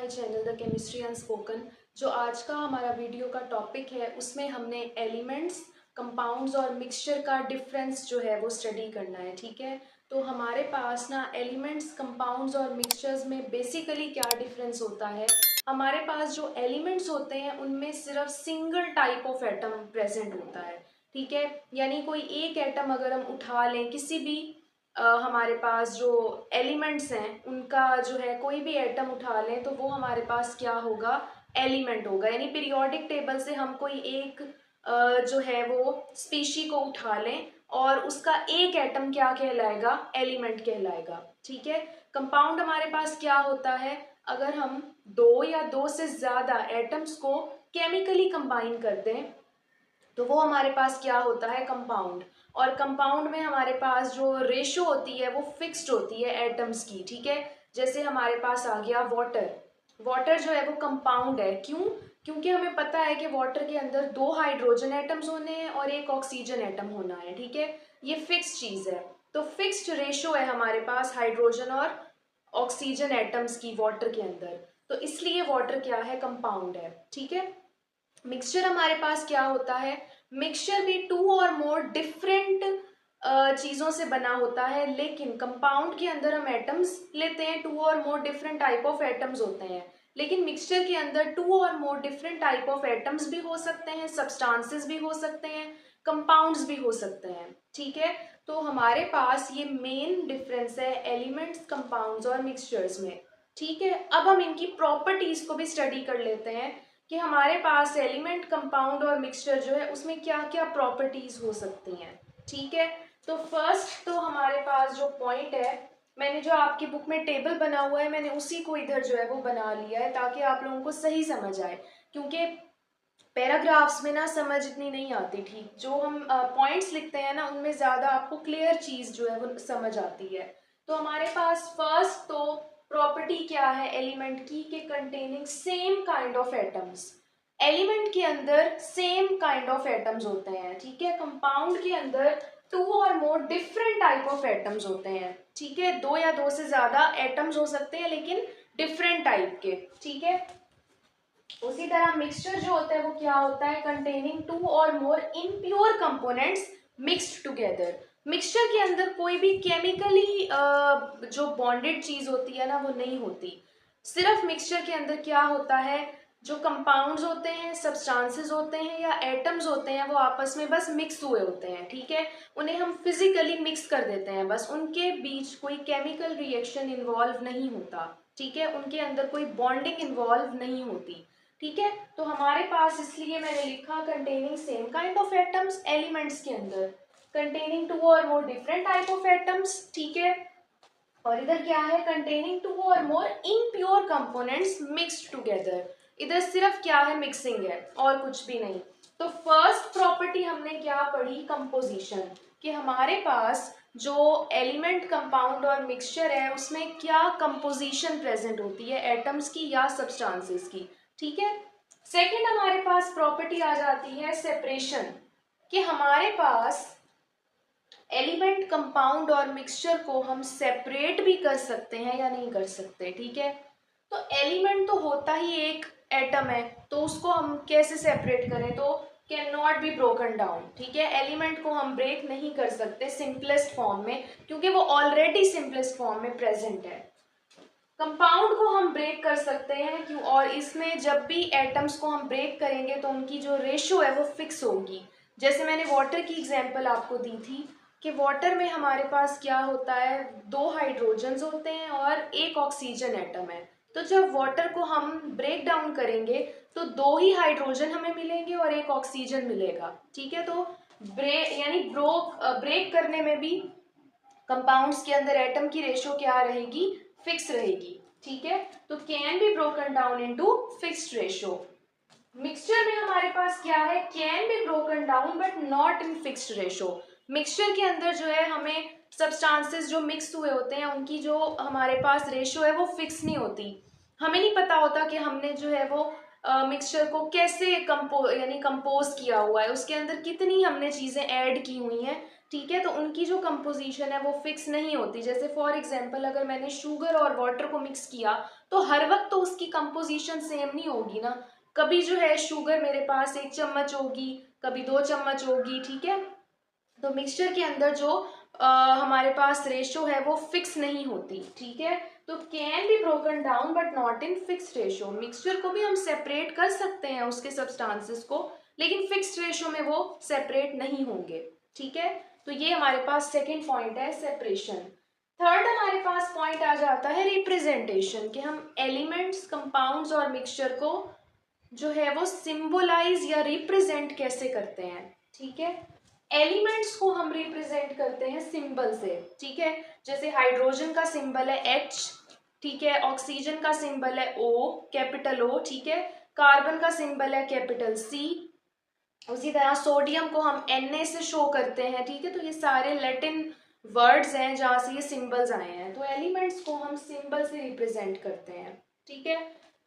My channel the chemistry unspoken. जो आज का हमारा वीडियो का टॉपिक है उसमें हमने एलिमेंट्स, कंपाउंड्स और मिक्सचर का डिफरेंस जो है वो स्टडी करना है। ठीक है, तो हमारे पास ना एलिमेंट्स, कंपाउंड्स और मिक्सचर्स में बेसिकली क्या डिफरेंस होता है। हमारे पास जो एलिमेंट्स होते हैं उनमें सिर्फ single type of atom present होता है। ठीक है, यानी कोई एक एटम अगर हम उठा लें किसी भी हमारे पास जो एलिमेंट्स हैं उनका जो है कोई भी एटम उठा लें तो वो हमारे पास क्या होगा, एलिमेंट होगा। यानी पीरियोडिक टेबल से हम कोई एक जो है वो स्पीशी को उठा लें और उसका एक एटम क्या कहलाएगा, एलिमेंट कहलाएगा। ठीक है, कंपाउंड हमारे पास क्या होता है, अगर हम दो या दो से ज्यादा एटम्स को केमिकली कंबाइन कर दें तो वो हमारे पास क्या होता है, कंपाउंड। और कंपाउंड में हमारे पास जो रेशो होती है वो फिक्स्ड होती है एटम्स की। ठीक है, जैसे हमारे पास आ गया वाटर। वाटर जो है वो कंपाउंड है, क्यों? क्योंकि हमें पता है कि वाटर के अंदर दो हाइड्रोजन एटम्स होने हैं और एक ऑक्सीजन एटम होना है। ठीक है, ये फिक्स्ड चीज है, तो फिक्स्ड रेशो है हमारे पास हाइड्रोजन और ऑक्सीजन एटम्स की वाटर के अंदर, तो इसलिए वाटर क्या है, कंपाउंड है। ठीक है, मिक्सचर हमारे पास क्या होता है, मिक्सचर भी टू और मोर डिफरेंट चीजों से बना होता है, लेकिन कंपाउंड के अंदर हम एटम्स लेते हैं, to or more different type of atoms होते हैं। लेकिन मिक्सचर के अंदर to or more different type of atoms भी हो सकते हैं, सब्सटेंसेस भी हो सकते हैं, कंपाउंड्स भी हो सकते हैं। ठीक है, तो हमारे पास ये मेन डिफरेंस है एलिमेंट्स, कंपाउंड्स और मिक्सचर्स में। ठीक है, अब हम इनकी प्रॉपर्टीज को भी स्टडी कर लेते हैं कि हमारे पास एलिमेंट, कंपाउंड और मिक्सचर जो है उसमें क्या क्या प्रॉपर्टीज हो सकती हैं। ठीक है, तो फर्स्ट तो हमारे पास जो पॉइंट है, मैंने जो आपकी बुक में टेबल बना हुआ है मैंने उसी को इधर जो है वो बना लिया है ताकि आप लोगों को सही समझ आए, क्योंकि पैराग्राफ्स में ना समझ इतनी नहीं आती। ठीक, जो हम पॉइंट्स लिखते हैं ना उनमें ज्यादा आपको क्लियर चीज जो है वो समझ आती है। तो हमारे पास फर्स्ट तो प्रॉपर्टी क्या है एलिमेंट की, कि containing same kind of atoms. Element के अंदर सेम काइंड ऑफ एटम्स होते हैं। ठीक है, कंपाउंड के अंदर to or more different type of atoms होते हैं। ठीक है, दो या दो से ज्यादा एटम्स हो सकते हैं लेकिन डिफरेंट टाइप के। ठीक है, उसी तरह मिक्सचर जो होता है वो क्या होता है, containing two or more impure components mixed together. Mixture के अंदर कोई भी केमिकली जो बॉन्डेड चीज होती है ना वो नहीं होती। सिर्फ मिक्सचर के अंदर क्या होता है, जो कंपाउंड्स होते हैं, सब्सटेंसेस होते हैं या एटम्स होते हैं वो आपस में बस मिक्स हुए होते हैं। ठीक है, उन्हें हम फिजिकली मिक्स कर देते हैं, बस उनके बीच कोई केमिकल रिएक्शन इन्वॉल्व नहीं होता। ठीक है, उनके अंदर कोई बॉन्डिंग इन्वॉल्व नहीं होती। ठीक है, तो हमारे पास इसलिए मैंने लिखा containing same kind of atoms elements के अंदर, containing two or more different type of atoms. ठीक है, और इधर क्या है, containing two or more impure components mixed together. इधर सिर्फ क्या है, मिक्सिंग है और कुछ भी नहीं। तो फर्स्ट प्रॉपर्टी हमने क्या पढ़ी, कंपोजिशन, कि हमारे पास जो एलिमेंट, कंपाउंड और मिक्सचर है उसमें क्या कंपोजिशन प्रेजेंट होती है, एटम्स की या सब्सटेंसेस की। ठीक है, सेकंड हमारे पास प्रॉपर्टी आ जाती है सेपरेशन, कि हमारे पास एलिमेंट, कंपाउंड और मिक्सचर को हम सेपरेट भी कर सकते हैं या नहीं कर सकते। ठीक है, तो एलिमेंट तो होता ही एक एटम है, तो उसको हम कैसे सेपरेट करें, तो can not be broken down. ठीक है, एलिमेंट को हम ब्रेक नहीं कर सकते सिंपलेस्ट फॉर्म में, क्योंकि वो ऑलरेडी सिंपलेस्ट फॉर्म में प्रेजेंट है। कंपाउंड को हम ब्रेक कर सकते हैं, क्यों? और इसमें जब भी एटम्स को हम ब्रेक करेंगे तो उनकी जो रेशो है वो फिक्स होगी। जैसे मैंने वाटर की एग्जांपल आपको दी थी कि वाटर में हमारे पास क्या होता है, दो हाइड्रोजन्स होते हैं और एक ऑक्सीजन एटम है। तो जब वाटर को हम ब्रेक डाउन करेंगे तो दो ही हाइड्रोजन हमें मिलेंगे और एक ऑक्सीजन मिलेगा। ठीक है, तो ब्रेक यानी ब्रेक करने में भी कंपाउंड्स के अंदर एटम की रेशो क्या रहेगी, फिक्स रहेगी। ठीक है, तो can be broken down into fixed ratio. Mixture में हमारे पास क्या है, can be broken down but not in fixed ratio. Mixture के अंदर जो है हमें सब्सटेंसेस जो मिक्स हुए होते हैं उनकी जो हमारे पास रेशो है वो फिक्स नहीं होती। हमें नहीं पता होता कि हमने जो है वो मिक्सचर को कैसे कंपोज किया हुआ है, उसके अंदर कितनी हमने चीज़ें ऐड की हुई हैं, ठीक है। तो उनकी जो कंपोजिशन है वो फिक्स नहीं होती। जैसे फॉर एग्जांपल अगर मैंने शुगर और वाटर को मिक्स किया तो हर वक्त तो उसकी कंपोजिशन सेम नहीं होगी ना। कभी जो है शुगर मेरे पास 1 चम्मच होगी, कभी 2 चम्मच होगी, ठीक है। तो मिक्सचर के अंदर जो हमारे पास रेशो है वो फिक्स नहीं होती, ठीक है। तो can be broken down but not in fix ratio. Mixture को भी हम सेपरेट कर सकते हैं उसके सब्सटेंसेस को, लेकिन फिक्स रेशो में वो सेपरेट नहीं होंगे, ठीक है। तो ये हमारे पास सेकेंड पॉइंट है, सेपरेशन। थर्ड हमारे पास पॉइंट आ जाता है रिप्रेजेंटेशन, कि हम एलिमेंट्स, कंपाउंड्स और मिक्सचर को जो है वो सिंबलाइज या रिप्रेजेंट कैसे करते हैं, ठीक है। एलिमेंट्स को हम रिप्रेजेंट करते हैं सिंबल से, ठीक है। जैसे हाइड्रोजन का सिंबल है H, ठीक है। ऑक्सीजन का सिंबल है O, कैपिटल O, ठीक है। कार्बन का सिंबल है कैपिटल C। उसी तरह सोडियम को हम Na से शो करते हैं, ठीक है। तो ये सारे लैटिन वर्ड्स हैं जहाँ से ये सिंबल्स आए हैं। तो एलिमेंट्स को हम सिंबल से रिप्रेजेंट करते हैं, ठीक है।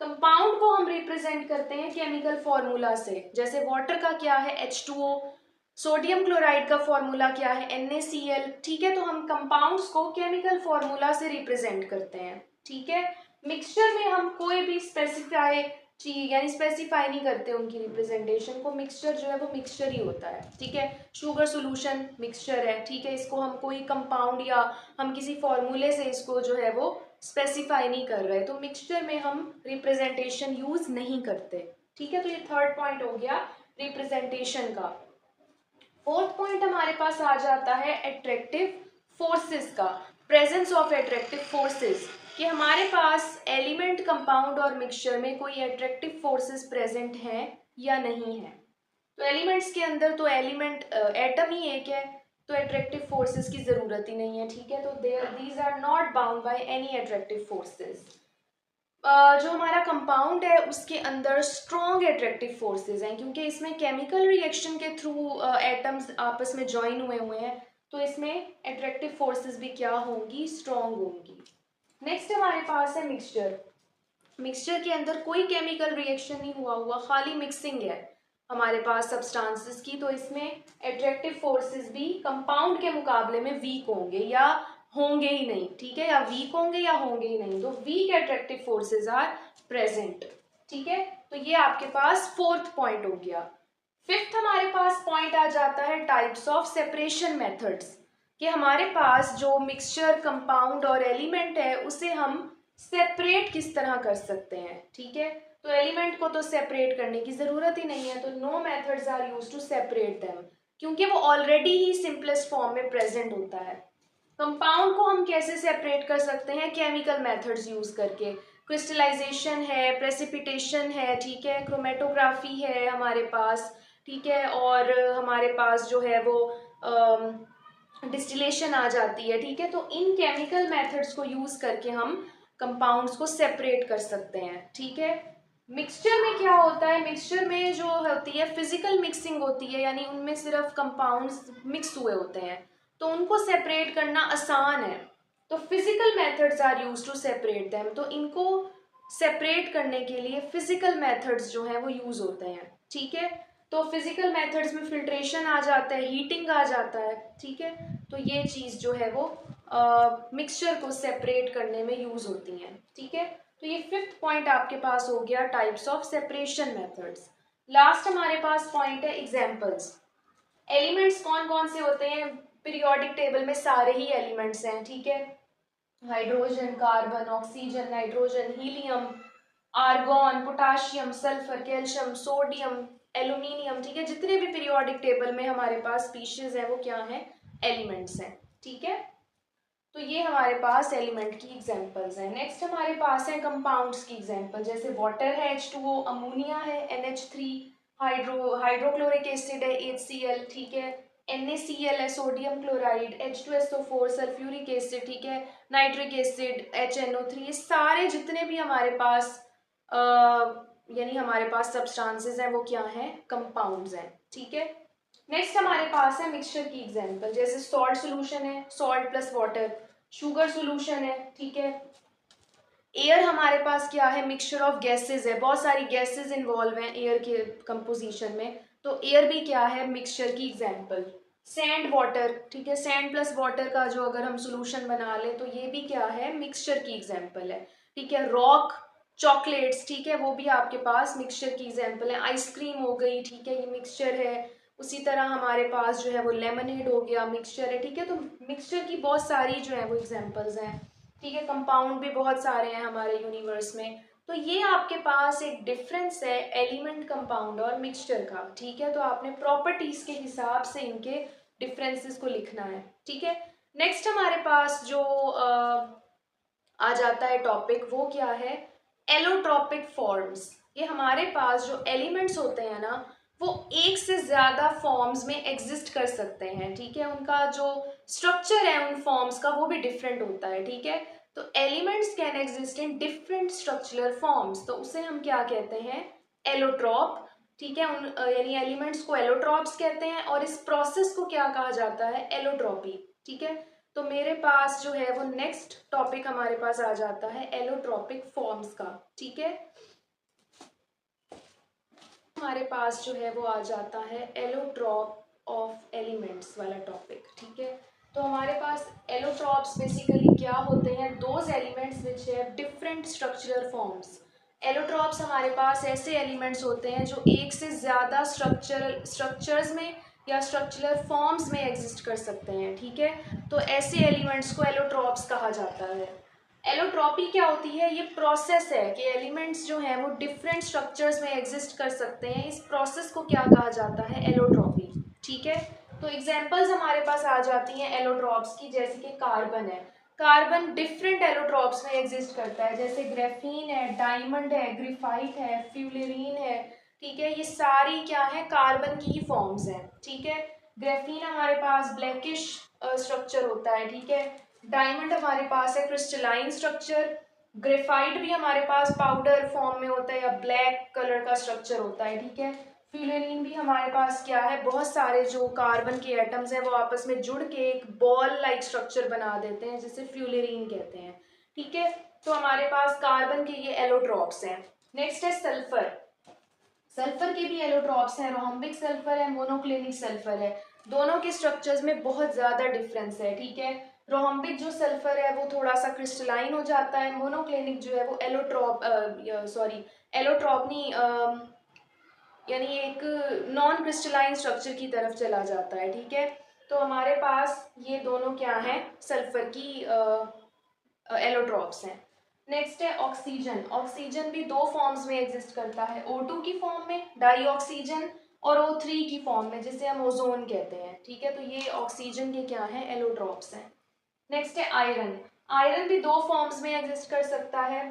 कंपाउंड को हम रिप्रेजेंट करते हैं केमिकल फॉर्मूला से। जैसे वाटर का क्या है, H2O। सोडियम क्लोराइड का फॉर्मूला क्या है, NaCl, ठीक है। तो हम कंपाउंड्स को केमिकल फॉर्मूला से रिप्रेजेंट करते हैं, ठीक है। मिक्सचर में हम कोई भी स्पेसिफाई नहीं करते उनकी रिप्रेजेंटेशन को। मिक्सचर जो है वो मिक्सचर ही होता है, ठीक है। शुगर सोल्यूशन मिक्सचर है, ठीक है। इसको हम कोई कंपाउंड या हम किसी फॉर्मूले से इसको जो है वो स्पेसिफाई नहीं कर रहे, तो मिक्सचर में हम रिप्रेजेंटेशन यूज नहीं करते, ठीक है। तो ये थर्ड पॉइंट हो गया रिप्रेजेंटेशन का। फोर्थ पॉइंट हमारे पास आ जाता है अट्रैक्टिव फोर्सेस का, प्रेजेंस ऑफ अट्रैक्टिव फोर्सेस, कि हमारे पास एलिमेंट, कंपाउंड और मिक्सचर में कोई अट्रैक्टिव फोर्सेस प्रेजेंट हैं या नहीं है। तो एलिमेंट्स के अंदर तो एलिमेंट एटम ही एक है, तो अट्रैक्टिव फोर्सेस की जरूरत ही नहीं है, ठीक है। तो these are not bound by any attractive forces. जो हमारा कंपाउंड है उसके अंदर स्ट्रॉन्ग एट्रैक्टिव फोर्सेस हैं, क्योंकि इसमें केमिकल रिएक्शन के थ्रू एटम्स आपस में ज्वाइन हुए हैं, तो इसमें एट्रैक्टिव फोर्सेस भी क्या होंगी, स्ट्रॉन्ग होंगी। नेक्स्ट हमारे पास है मिक्सचर। मिक्सचर के अंदर कोई केमिकल रिएक्शन नहीं हुआ, खाली मिक्सिंग है हमारे पास सब्सटेंसेस की, तो इसमें एट्रैक्टिव फोर्सेस भी कंपाउंड के मुकाबले में वीक होंगे या होंगे ही नहीं, ठीक है। या वीक होंगे या होंगे ही नहीं, तो weak attractive forces are present, ठीक है। तो ये आपके पास फोर्थ पॉइंट हो गया। फिफ्थ हमारे पास पॉइंट आ जाता है टाइप्स ऑफ सेपरेशन मेथड्स, कि हमारे पास जो मिक्सचर, कंपाउंड और एलिमेंट है उसे हम सेपरेट किस तरह कर सकते हैं, ठीक है। तो एलिमेंट को तो सेपरेट करने की जरूरत ही नहीं है, तो no methods are used to separate them, क्योंकि वो ऑलरेडी ही सिंपलेस्ट फॉर्म में प्रेजेंट होता है। कंपाउंड को हम कैसे सेपरेट कर सकते हैं, केमिकल मेथड्स यूज करके। क्रिस्टलाइजेशन है, प्रेसिपिटेशन है, ठीक है। क्रोमेटोग्राफी है हमारे पास, ठीक है। और हमारे पास जो है वो डिस्टिलेशन आ जाती है, ठीक है। तो इन केमिकल मेथड्स को यूज करके हम कंपाउंड्स को सेपरेट कर सकते हैं, ठीक है। मिक्सचर में क्या होता है, मिक्सचर में जो होती है फिजिकल मिक्सिंग होती है, यानी उनमें सिर्फ कंपाउंड्स मिक्स हुए होते हैं, तो उनको सेपरेट करना आसान है। तो physical methods are use to separate them, तो इनको सेपरेट करने के लिए फिजिकल मेथड्स जो है वो यूज होते हैं, ठीक है। तो फिजिकल मेथड्स में फिल्ट्रेशन आ जाता है, हीटिंग आ जाता है, ठीक है। तो ये चीज जो है वो मिक्सचर को सेपरेट करने में यूज होती हैं, ठीक है। तो ये फिफ्थ पॉइंट आपके पास हो गया types of separation methods. Last हमारे पास पॉइंट है एग्जांपल्स। एलिमेंट्स कौन कौन से होते हैं, पीरियोडिक टेबल में सारे ही एलिमेंट्स हैं, ठीक है। Hydrogen, carbon, oxygen, nitrogen, helium, argon, potassium, sulphur, calcium, sodium, aluminium, ठीक है। जितने भी पीरियोडिक टेबल में हमारे पास स्पीशीज है वो क्या है, एलिमेंट्स हैं, ठीक है। तो ये हमारे पास एलिमेंट की एग्जांपल्स हैं। नेक्स्ट हमारे पास है कंपाउंड्स की एग्जांपल। जैसे वाटर है H2O, अमोनिया है NH3, हाइड्रोक्लोरिक एसिड है HCl, ठीक है। NaCl है sodium chloride, H2SO4 sulphuric acid, ठीक है। नाइट्रिक एसिड HNO3, ये सारे जितने भी हमारे पास यानी हमारे पास सब्सटेंसेस हैं वो क्या हैं, कंपाउंड्स हैं, ठीक है। नेक्स्ट हमारे पास है मिक्सचर की एग्जांपल। जैसे सॉल्ट सॉल्यूशन है, salt plus water. Sugar solution है, ठीक है। एयर हमारे पास क्या है, मिक्सचर ऑफ गैसेज है, बहुत सारी गैसेज इन्वॉल्व हैं एयर के कंपोजिशन में, तो एयर भी क्या है, मिक्सचर की एग्जांपल। सैंड वाटर, ठीक है, सैंड प्लस वाटर का जो अगर हम सोल्यूशन बना लें तो ये भी क्या है, मिक्सचर की एग्जांपल है, ठीक है। रॉक, चॉकलेट्स, ठीक है, वो भी आपके पास मिक्सचर की एग्जांपल है। आइसक्रीम हो गई, ठीक है, ये मिक्सचर है। उसी तरह हमारे पास जो है वो लेमनेड हो गया, मिक्सचर है, ठीक है। तो मिक्सचर की बहुत सारी जो है वो एग्जांपल्स हैं, ठीक है। कंपाउंड भी बहुत सारे हैं हमारे यूनिवर्स में। तो ये आपके पास एक डिफरेंस है एलिमेंट, कंपाउंड और मिक्सचर का, ठीक है। तो आपने प्रॉपर्टीज के हिसाब से इनके डिफरेंसेस को लिखना है, ठीक है। नेक्स्ट हमारे पास जो आ जाता है टॉपिक, वो क्या है, एलोट्रॉपिक फॉर्म्स। ये हमारे पास जो एलिमेंट्स होते हैं ना, वो एक से ज्यादा फॉर्म्स में एग्जिस्ट कर सकते हैं, ठीक है। उनका जो स्ट्रक्चर है उन फॉर्म्स का वो भी डिफरेंट होता है, ठीक है। तो elements can exist in different structural forms, तो उसे हम क्या कहते हैं, एलोट्रॉप, ठीक है। उन यानी एलिमेंट्स को एलोट्रॉप्स कहते हैं, और इस प्रोसेस को क्या कहा जाता है, एलोट्रॉपी, ठीक है। तो मेरे पास जो है वो नेक्स्ट टॉपिक हमारे पास आ जाता है एलोट्रॉपिक फॉर्म्स का, ठीक है। हमारे पास जो है वो आ जाता है एलोट्रॉप ऑफ एलिमेंट्स वाला टॉपिक, ठीक है। तो हमारे पास एलोट्रॉप्स बेसिकली क्या होते हैं, those elements which have different structural forms. Allotropes हमारे पास ऐसे एलिमेंट्स होते हैं जो एक से ज़्यादा स्ट्रक्चर्स में या स्ट्रक्चरल फॉर्म्स में एग्जिस्ट कर सकते हैं, ठीक है। तो ऐसे एलिमेंट्स को एलोट्रॉप्स कहा जाता है। एलोट्रॉपी क्या होती है, ये प्रोसेस है कि एलिमेंट्स जो हैं वो डिफरेंट स्ट्रक्चर्स में एग्जिस्ट कर सकते हैं, इस प्रोसेस को क्या कहा जाता है, एलोट्रॉपी, ठीक है। तो एग्जांपल्स हमारे पास आ जाती हैं एलोट्रॉप्स की, जैसे कि कार्बन है, कार्बन डिफरेंट एलोट्रॉप्स में एग्जिस्ट करता है, जैसे ग्रेफीन है, डायमंड है, ग्रेफाइट है, फ्यूलेरीन है, ठीक है। ये सारी क्या है, कार्बन की ही फॉर्म्स हैं, ठीक है। ग्रेफीन हमारे पास ब्लैकिश स्ट्रक्चर होता है, ठीक है। डायमंड हमारे पास है क्रिस्टलाइन स्ट्रक्चर, ग्रेफाइट भी हमारे पास पाउडर फॉर्म में होता है या ब्लैक कलर का स्ट्रक्चर होता है, ठीक है। फ्यूलेरिन भी हमारे पास क्या है, बहुत सारे जो कार्बन के एटम्स हैं वो आपस में जुड़ के एक बॉल लाइक स्ट्रक्चर बना देते हैं, जिसे फ्यूलेरिन कहते हैं, ठीक है। तो हमारे पास कार्बन के ये एलोट्रॉप्स हैं। नेक्स्ट है सल्फर, सल्फर के भी एलोट्रॉप्स हैं, रोहम्बिक सल्फर है, मोनोक्लिनिक सल्फर है। दोनों के स्ट्रक्चर्स में बहुत ज़्यादा डिफरेंस है, ठीक है। रोहम्बिक जो सल्फर है वो थोड़ा सा क्रिस्टलाइन हो जाता है, मोनोक्लिनिक जो है वो एलोट्रॉप नहीं, यानी एक नॉन क्रिस्टलाइन स्ट्रक्चर की तरफ चला जाता है, ठीक है। तो हमारे पास ये दोनों क्या हैं, सल्फर की एलोट्रॉप्स हैं। नेक्स्ट है ऑक्सीजन, ऑक्सीजन भी दो फॉर्म्स में एग्जिस्ट करता है, O2 की फॉर्म में डाइऑक्सीजन, और O3 की फॉर्म में जिसे हम ओजोन कहते हैं, ठीक है। तो ये ऑक्सीजन के क्या है, एलोट्रॉप्स हैं। नेक्स्ट है आयरन, आयरन भी दो फॉर्म्स में एग्जिस्ट कर सकता है,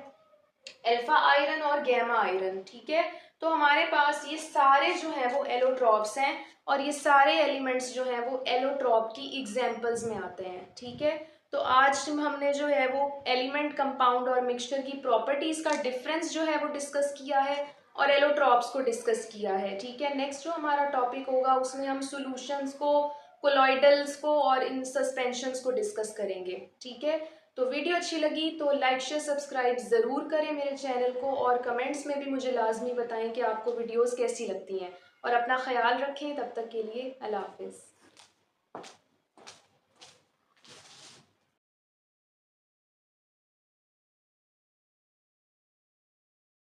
अल्फा आयरन और गैमा आयरन, ठीक है। तो हमारे पास ये सारे जो है वो एलोट्रॉप्स हैं, और ये सारे एलिमेंट्स जो हैं वो एलोट्रॉप की एग्जांपल्स में आते हैं, ठीक है। तो आज हमने जो है वो एलिमेंट, कंपाउंड और मिक्सचर की प्रॉपर्टीज का डिफरेंस जो है वो डिस्कस किया है, और एलोट्रॉप्स को डिस्कस किया है, ठीक है। नेक्स्ट जो हमारा टॉपिक होगा उसमें हम सॉल्यूशंस को, कोलॉइडल्स को और इन सस्पेंशंस को डिस्कस करेंगे, ठीक है। तो वीडियो अच्छी लगी तो लाइक शेयर सब्सक्राइब ज़रूर करें मेरे चैनल को, और कमेंट्स में भी मुझे लाजमी बताएं कि आपको वीडियोस कैसी लगती हैं, और अपना ख्याल रखें। तब तक के लिए अल्लाह हाफिज़।